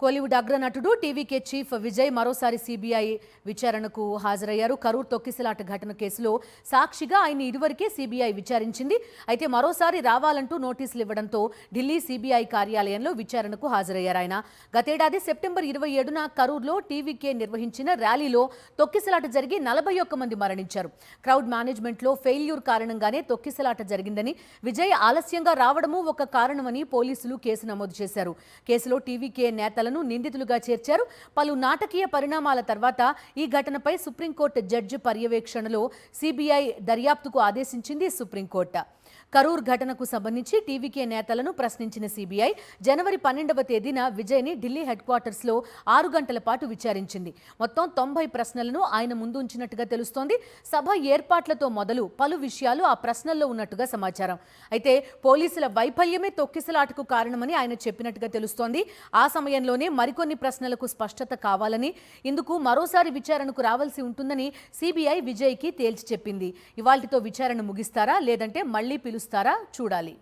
Kollywood అగ్రనటుడు TVK chief Vijay మరోసారి CBI విచారణకు హాజరయ్యారు. కరూర్ తొక్కిసలాట ఘటన కేసులో సాక్షిగా ఆయన ఇదివరకే సీబీఐ విచారించింది. అయితే మరోసారి రావాలంటూ నోటీసులు ఇవ్వడంతో ఢిల్లీ సీబీఐ కార్యాలయంలో విచారణకు హాజరయ్యారు ఆయన. గతేడాది సెప్టెంబర్ 27న కరూర్లో టీవీకే నిర్వహించిన ర్యాలీలో తొక్కిసలాట జరిగి 41 మంది మరణించారు. క్రౌడ్ మేనేజ్మెంట్లో ఫెయిల్యూర్ కారణంగానే తొక్కిసలాట జరిగిందని, విజయ్ ఆలస్యంగా రావడమూ ఒక కారణమని పోలీసులు కేసు నమోదు చేశారు. కేసులో టీవీకే నేతల నిందితులుగా చేర్చారు. పలు నాటకీయ పరిణామాల తర్వాత ఈ ఘటనపై సుప్రీంకోర్టు జడ్జి పర్యవేక్షణలో సీబీఐ దర్యాప్తుకు ఆదేశించింది సుప్రీంకోర్టు. కరూర్ ఘటనకు సంబంధించి టీవీకే నేతలను ప్రశ్నించిన సీబీఐ జనవరి 12వ తేదీన విజయ్ని ఢిల్లీ హెడ్ క్వార్టర్స్లో 6 గంటల పాటు విచారించింది. మొత్తం 90 ప్రశ్నలను ఆయన ముందు ఉంచినట్టుగా తెలుస్తోంది. సభ ఏర్పాట్లతో మొదలు పలు విషయాలు ఆ ప్రశ్నల్లో ఉన్నట్టుగా సమాచారం. అయితే పోలీసుల వైఫల్యమే తొక్కిసలాటకు కారణమని ఆయన చెప్పినట్టుగా తెలుస్తోంది. ఆ సమయంలోనే మరికొన్ని ప్రశ్నలకు స్పష్టత కావాలని, ఇందుకు మరోసారి విచారణకు రావాల్సి ఉంటుందని సీబీఐ విజయ్కి తేల్చి చెప్పింది. ఇవాల్టితో విచారణ ముగిస్తారా లేదంటే మళ్లీ పిలుస్తారా చూడాలి.